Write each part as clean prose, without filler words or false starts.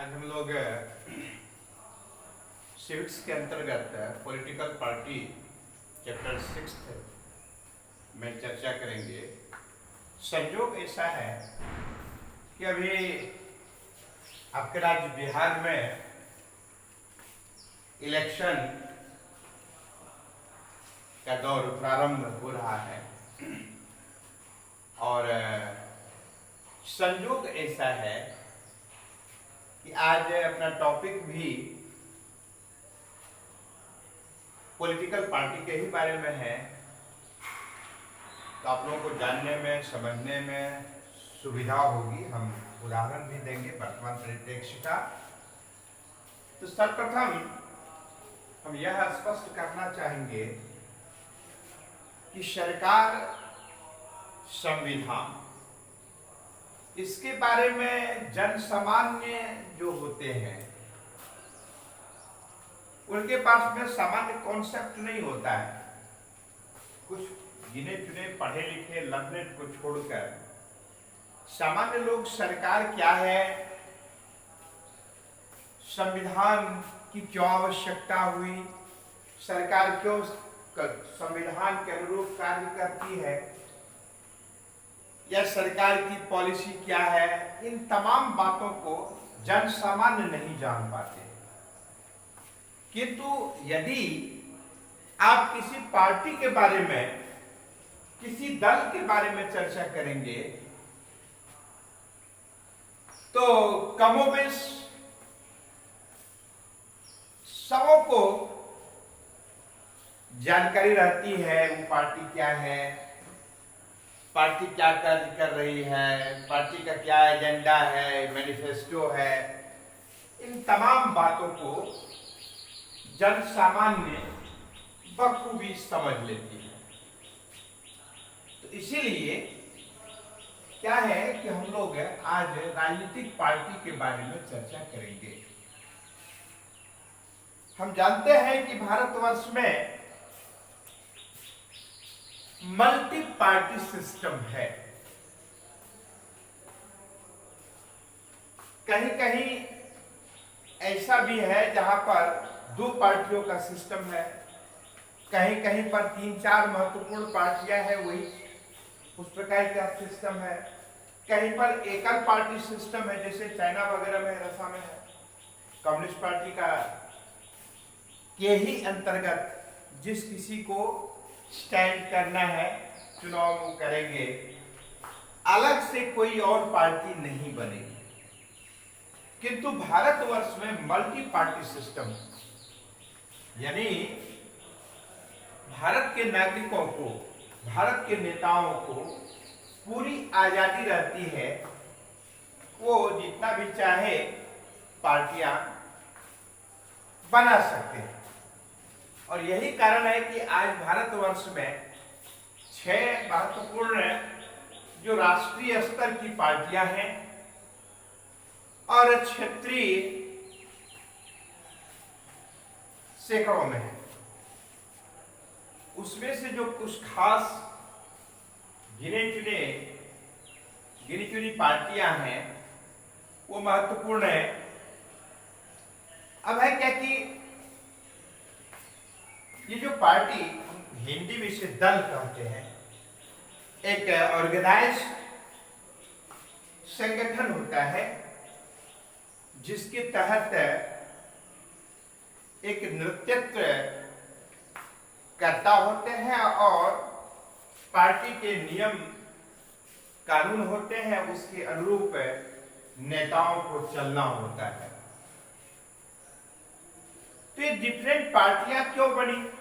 आज हम लोग सिविक्स के अंतर्गत पॉलिटिकल पार्टी चैप्टर 6 में चर्चा करेंगे। संयोग ऐसा है कि अभी आपके राज्य बिहार में इलेक्शन का दौर प्रारंभ हो रहा है और संयोग ऐसा है कि आज अपना टॉपिक भी पॉलिटिकल पार्टी के ही बारे में है, तो आप लोगों को जानने में समझने में सुविधा होगी। हम उदाहरण भी देंगे वर्तमान परिप्रेक्ष्य का। तो सर्वप्रथम हम यह स्पष्ट करना चाहेंगे कि सरकार, संविधान, इसके बारे में जन सामान्य जो होते हैं उनके पास में सामान्य कॉन्सेप्ट नहीं होता है। कुछ गिने चुने पढ़े लिखे लर्नेड को छोड़कर सामान्य लोग सरकार क्या है, संविधान की क्यों आवश्यकता हुई, सरकार क्यों संविधान के अनुरूप कार्य करती है, या सरकार की पॉलिसी क्या है, इन तमाम बातों को जन सामान्य नहीं जान पाते। किंतु यदि आप किसी पार्टी के बारे में, किसी दल के बारे में चर्चा करेंगे तो कमोबेश सबों को जानकारी रहती है वो पार्टी क्या है, पार्टी क्या कार्य कर रही है, पार्टी का क्या एजेंडा है, मैनिफेस्टो है। इन तमाम बातों को जन सामान्य बखूबी समझ लेती है। तो इसीलिए क्या है कि हम लोग आज राजनीतिक पार्टी के बारे में चर्चा करेंगे। हम जानते हैं कि भारतवर्ष में मल्टी पार्टी सिस्टम है। कहीं कहीं ऐसा भी है जहां पर दो पार्टियों का सिस्टम है, कहीं कहीं पर 3-4 महत्वपूर्ण पार्टियां हैं, वही उस प्रकार का सिस्टम है। कहीं पर एकल पार्टी सिस्टम है, जैसे चाइना वगैरह में, रसा में है। कम्युनिस्ट पार्टी का के ही अंतर्गत जिस किसी को स्टैंड करना है, चुनाव वो करेंगे, अलग से कोई और पार्टी नहीं बनेगी। किंतु भारतवर्ष में मल्टी पार्टी सिस्टम, यानी भारत के नागरिकों को, भारत के नेताओं को पूरी आजादी रहती है, वो जितना भी चाहे पार्टियां बना सकते हैं। और यही कारण है कि आज भारतवर्ष में 6 महत्वपूर्ण जो राष्ट्रीय स्तर की पार्टियां हैं और क्षेत्रीय सैकड़ों में है। उसमें से जो कुछ खास गिनी चुनी पार्टियां हैं वो महत्वपूर्ण है। अब है क्या कि ये जो पार्टी, हिंदी में इसे दल कहते हैं, एक ऑर्गेनाइज संगठन होता है जिसके तहत एक नेतृत्व करता होते हैं और पार्टी के नियम कानून होते हैं, उसके अनुरूप नेताओं को चलना होता है। तो ये डिफरेंट पार्टियां क्यों बनी?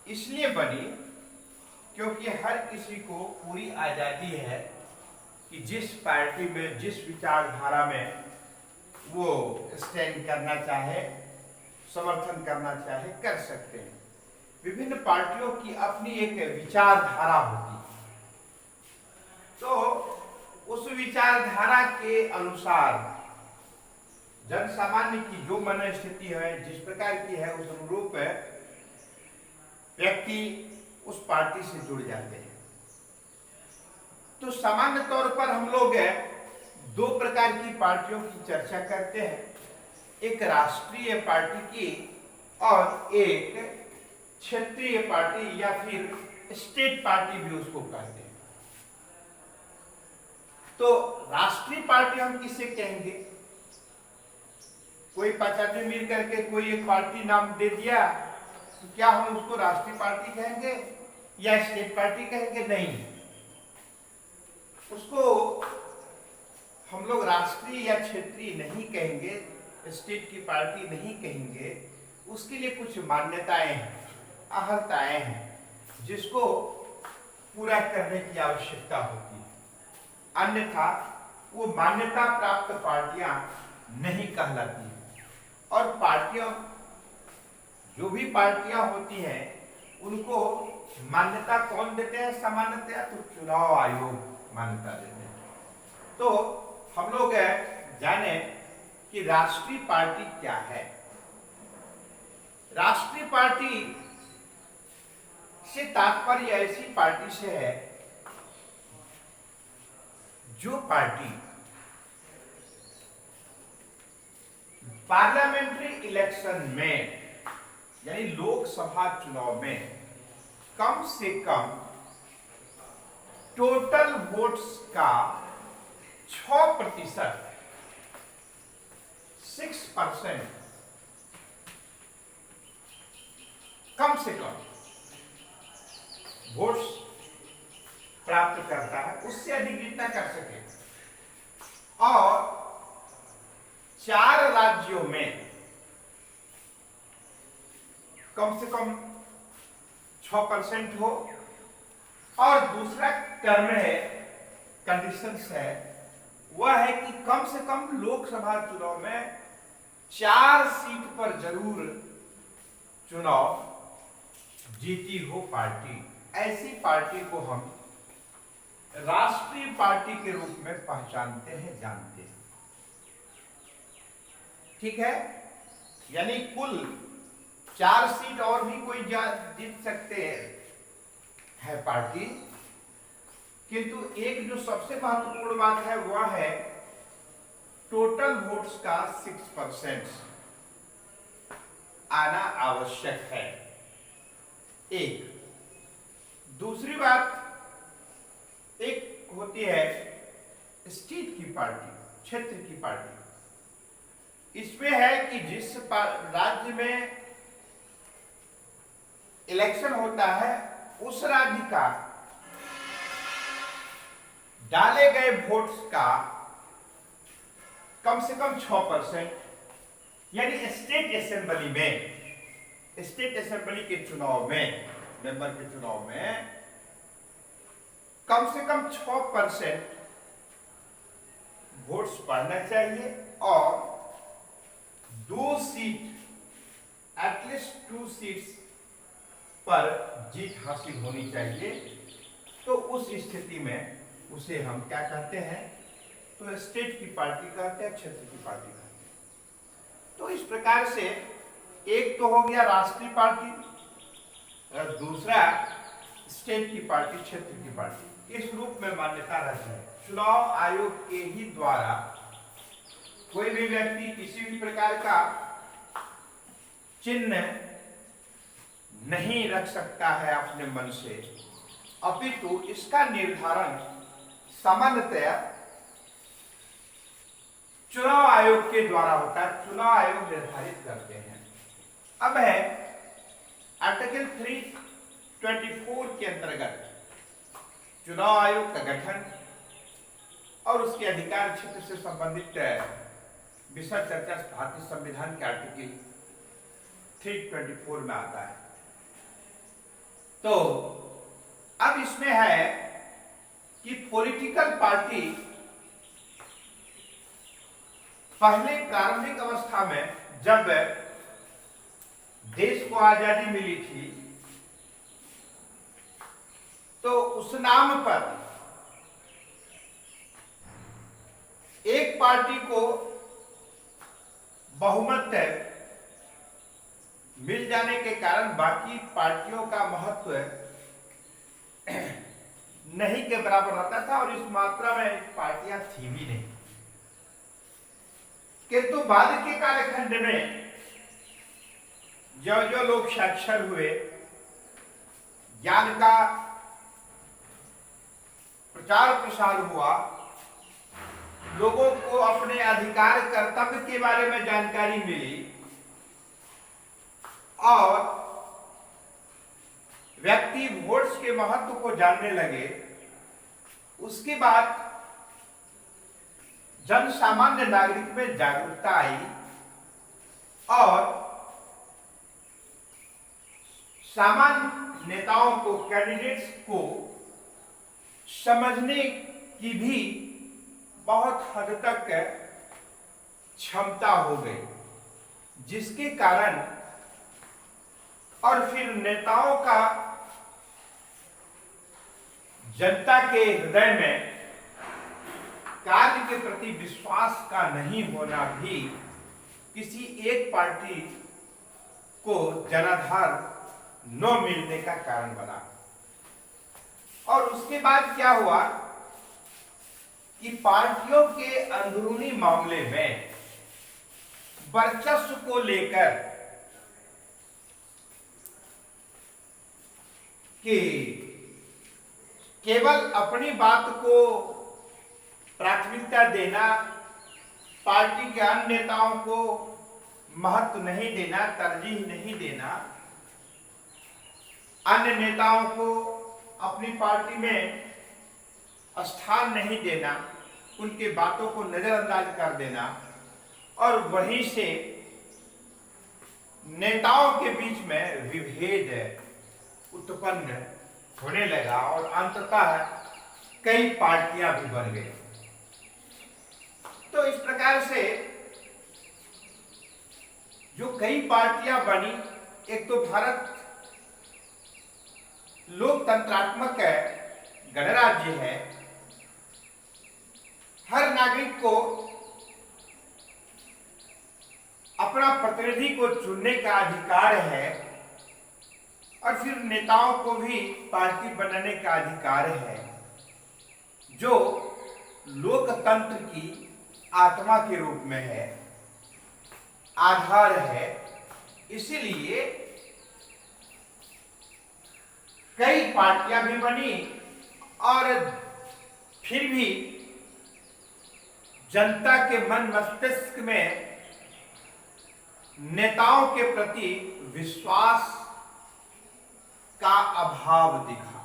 इसलिए बनी क्योंकि हर किसी को पूरी आजादी है कि जिस पार्टी में, जिस विचारधारा में वो स्टैंड करना चाहे, समर्थन करना चाहे, कर सकते हैं। विभिन्न पार्टियों की अपनी एक विचारधारा होती है, तो उस विचारधारा के अनुसार जन सामान्य की जो मन स्थिति है, जिस प्रकार की है, उस अनुरूप व्यक्ति उस पार्टी से जुड़ जाते हैं। तो सामान्य तौर पर हम लोग दो प्रकार की पार्टियों की चर्चा करते हैं, एक राष्ट्रीय पार्टी की और एक क्षेत्रीय पार्टी या फिर स्टेट पार्टी भी उसको कहते हैं। तो राष्ट्रीय पार्टी हम किसे कहेंगे? कोई 5 आदमी मिल करके कोई एक पार्टी नाम दे दिया, तो क्या हम उसको राष्ट्रीय पार्टी कहेंगे या स्टेट पार्टी कहेंगे? नहीं, उसको हम लोग राष्ट्रीय या क्षेत्रीय नहीं कहेंगे, स्टेट की पार्टी नहीं कहेंगे। उसके लिए कुछ मान्यताएं हैं, अहर्ताएं हैं, जिसको पूरा करने की आवश्यकता होती है, अन्यथा वो मान्यता प्राप्त पार्टियां नहीं कहलाती हैं। और पार्टियां, जो भी पार्टियां होती हैं, उनको मान्यता कौन देते हैं? सामान्यतया तो चुनाव आयोग मान्यता देते हैं। तो हम लोग जाने कि राष्ट्रीय पार्टी क्या है। राष्ट्रीय पार्टी से तात्पर्य ऐसी पार्टी से है जो पार्टी पार्लियामेंट्री इलेक्शन में यानी लोकसभा चुनाव में कम से कम टोटल वोट्स का 6%, 6% कम से कम वोट्स प्राप्त करता है, उससे अधिक जितना कर सके। और 4 राज्यों में कम से कम 6% हो। और दूसरा टर्म है, कंडीशंस है, वह है कि कम से कम लोकसभा चुनाव में 4 सीट पर जरूर चुनाव जीती हो पार्टी। ऐसी पार्टी को हम राष्ट्रीय पार्टी के रूप में पहचानते हैं, जानते हैं। ठीक है, यानी कुल 4 सीट और भी कोई जीत सकते है पार्टी, किंतु एक जो सबसे महत्वपूर्ण बात है वह है टोटल वोट्स का 6% आना आवश्यक है। एक दूसरी बात एक होती है स्टेट की पार्टी, क्षेत्र की पार्टी। इसमें है कि जिस राज्य में इलेक्शन होता है उस राज्य का डाले गए वोट्स का कम से कम 6%, यानी स्टेट असेंबली के चुनाव में, मेंबर के चुनाव में कम से कम 6% वोट्स पड़ना चाहिए और 2 सीट, एटलीस्ट 2 सीट्स पर जीत हासिल होनी चाहिए। तो उस स्थिति में उसे हम क्या कहते हैं? तो स्टेट की पार्टी कहते हैं, क्षेत्र की पार्टी कहते हैं। तो इस प्रकार से एक तो हो गया राष्ट्रीय पार्टी और दूसरा स्टेट की पार्टी, क्षेत्र की पार्टी। इस रूप में मान्यता रहती है। चुनाव आयोग के ही द्वारा कोई भी व्यक्ति किसी भी प्रकार का चिन्ह नहीं रख सकता है अपने मन से, अपितु इसका निर्धारण सामान्यतया चुनाव आयोग के द्वारा होता है। चुनाव आयोग निर्धारित करते हैं। अब है आर्टिकल 324 के अंतर्गत चुनाव आयोग का गठन और उसके अधिकार क्षेत्र से संबंधित विषय चर्चा भारतीय संविधान के आर्टिकल 324 में आता है। तो अब इसमें है कि पॉलिटिकल पार्टी पहले प्रारंभिक अवस्था में जब देश को आजादी मिली थी तो उस नाम पर एक पार्टी को बहुमत मिल जाने के कारण बाकी पार्टियों का महत्व नहीं के बराबर रहता था और इस मात्रा में पार्टियां थी भी नहीं। किंतु बाद के कालखंड में जो जो लोग साक्षर हुए, ज्ञान का प्रचार प्रसार हुआ, लोगों को अपने अधिकार कर्तव्य के बारे में जानकारी मिली और व्यक्ति वोट्स के महत्व को जानने लगे, उसके बाद जन सामान्य नागरिक में जागरूकता आई और सामान्य नेताओं को, कैंडिडेट्स को समझने की भी बहुत हद तक क्षमता हो गई, जिसके कारण और फिर नेताओं का जनता के हृदय में कार्य के प्रति विश्वास का नहीं होना भी किसी एक पार्टी को जनाधार न मिलने का कारण बना। और उसके बाद क्या हुआ कि पार्टियों के अंदरूनी मामले में वर्चस्व को लेकर कि केवल अपनी बात को प्राथमिकता देना, पार्टी के अन्य नेताओं को महत्व नहीं देना, तरजीह नहीं देना, अन्य नेताओं को अपनी पार्टी में स्थान नहीं देना, उनके बातों को नजरअंदाज कर देना और वहीं से नेताओं के बीच में विभेद उत्पन्न होने लगा और अंततः कई पार्टियां भी बन गई। तो इस प्रकार से जो कई पार्टियां बनी, एक तो भारत लोकतंत्रात्मक गणराज्य है, हर नागरिक को अपना प्रतिनिधि को चुनने का अधिकार है और फिर नेताओं को भी पार्टी बनाने का अधिकार है, जो लोकतंत्र की आत्मा के रूप में है, आधार है। इसीलिए कई पार्टियां भी बनी और फिर भी जनता के मन मस्तिष्क में नेताओं के प्रति विश्वास का अभाव दिखा।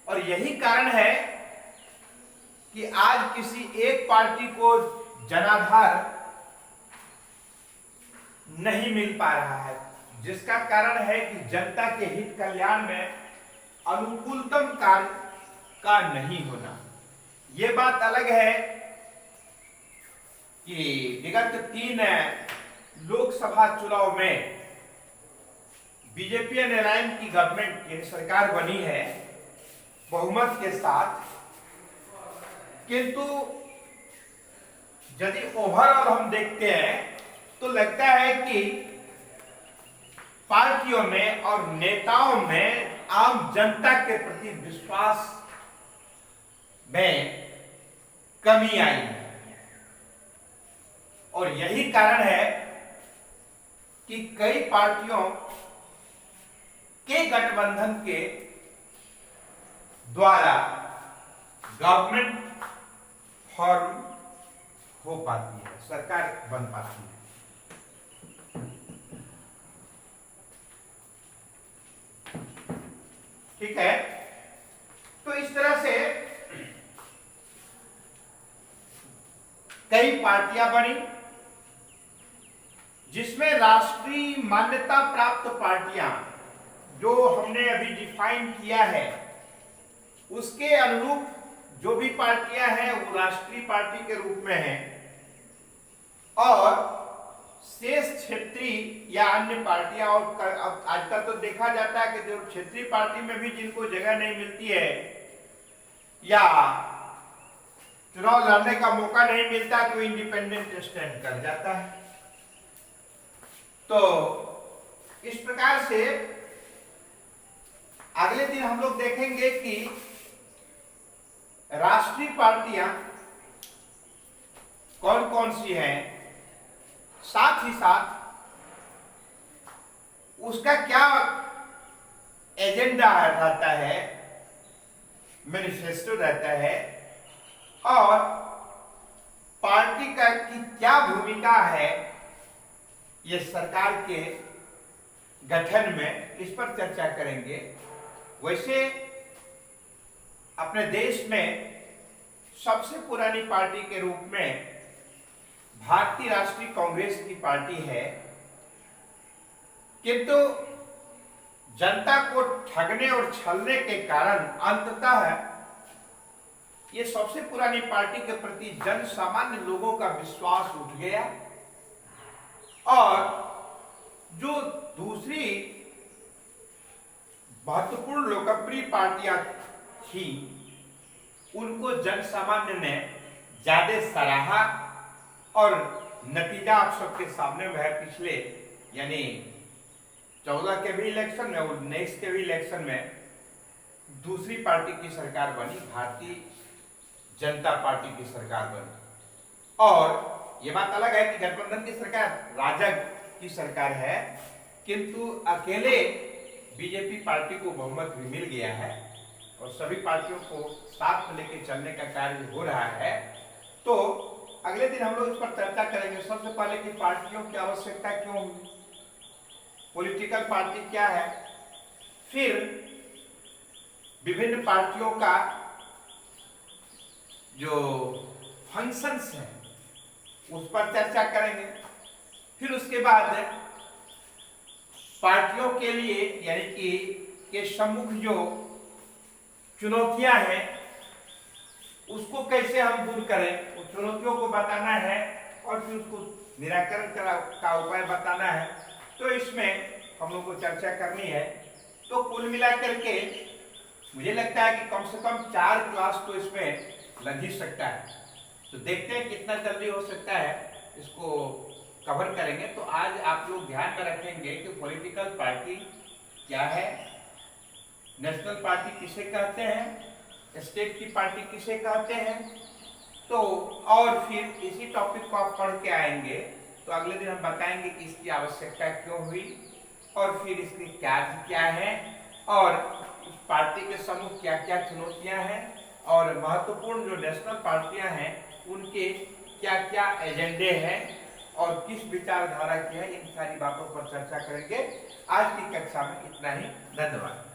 और यही कारण है कि आज किसी एक पार्टी को जनाधार नहीं मिल पा रहा है, जिसका कारण है कि जनता के हित कल्याण में अनुकूलतम कार्य का नहीं होना। ये बात अलग है कि विगत 3 लोकसभा चुनाव में बीजेपी नारायण की गवर्नमेंट यानी सरकार बनी है बहुमत के साथ, किंतु यदि ओवरऑल हम देखते हैं तो लगता है कि पार्टियों में और नेताओं में आम जनता के प्रति विश्वास में कमी आई और यही कारण है कि कई पार्टियों के गठबंधन के द्वारा गवर्नमेंट फॉर्म हो पाती है, सरकार बन पाती है। ठीक है, तो इस तरह से कई पार्टियां बनी, जिसमें राष्ट्रीय मान्यता प्राप्त पार्टियां जो हमने अभी डिफाइन किया है, उसके अनुरूप जो भी पार्टियां हैं वो राष्ट्रीय पार्टी के रूप में हैं और शेष क्षेत्रीय या अन्य पार्टियां, और आजकल तो देखा जाता है कि जो क्षेत्रीय पार्टी में भी जिनको जगह नहीं मिलती है या चुनाव लड़ने का मौका नहीं मिलता तो इंडिपेंडेंट स्टैंड कर जाता है। तो इस प्रकार से अगले दिन हम लोग देखेंगे कि राष्ट्रीय पार्टियां कौन कौन सी हैं, साथ ही साथ उसका क्या एजेंडा रहता है, मैनिफेस्टो रहता है, और पार्टी का की क्या भूमिका है ये सरकार के गठन में, इस पर चर्चा करेंगे। वैसे अपने देश में सबसे पुरानी पार्टी के रूप में भारतीय राष्ट्रीय कांग्रेस की पार्टी है, किंतु जनता को ठगने और छलने के कारण अंततः ये सबसे पुरानी पार्टी के प्रति जन सामान्य लोगों का विश्वास उठ गया, और जो दूसरी महत्वपूर्ण लोकप्रिय पार्टियां थी उनको जन सामान्य ने ज्यादा सराहा, और नतीजा आप सबके सामने में है। पिछले यानी 14 के भी इलेक्शन में और 19 के भी इलेक्शन में दूसरी पार्टी की सरकार बनी, भारतीय जनता पार्टी की सरकार बनी। और ये बात अलग है कि गठबंधन की सरकार राजग की सरकार है, किंतु अकेले बीजेपी पार्टी को बहुमत भी मिल गया है और सभी पार्टियों को साथ में लेकर चलने का कार्य हो रहा है। तो अगले दिन हम लोग इस पर चर्चा करेंगे। सबसे पहले कि पार्टियों की आवश्यकता क्यों हुई, पॉलिटिकल पार्टी क्या है, फिर विभिन्न पार्टियों का जो फंक्शंस हैं उस पर चर्चा करेंगे, फिर उसके बाद पार्टियों के लिए यानी कि के सम्मुख जो चुनौतियां हैं उसको कैसे हम दूर करें, उस चुनौतियों को बताना है और फिर उसको निराकरण का उपाय बताना है। तो इसमें हम लोग को चर्चा करनी है। तो कुल मिलाकर के मुझे लगता है कि कम से कम 4 क्लास तो इसमें लग ही सकता है। तो देखते हैं कितना जल्दी हो सकता है, इसको कवर करेंगे। तो आज आप लोग ध्यान में रखेंगे कि पॉलिटिकल पार्टी क्या है, नेशनल पार्टी किसे कहते हैं, स्टेट की पार्टी किसे कहते हैं। तो और फिर इसी टॉपिक को आप पढ़ के आएंगे तो अगले दिन हम बताएंगे कि इसकी आवश्यकता क्यों हुई और फिर इसके कार्य क्या है और इस पार्टी के समूह क्या क्या चुनौतियां हैं और महत्वपूर्ण जो नेशनल पार्टियां हैं उनके क्या क्या एजेंडे हैं और किस विचारधारा की है, इन सारी बातों पर चर्चा करेंगे। आज की कक्षा में इतना ही। धन्यवाद।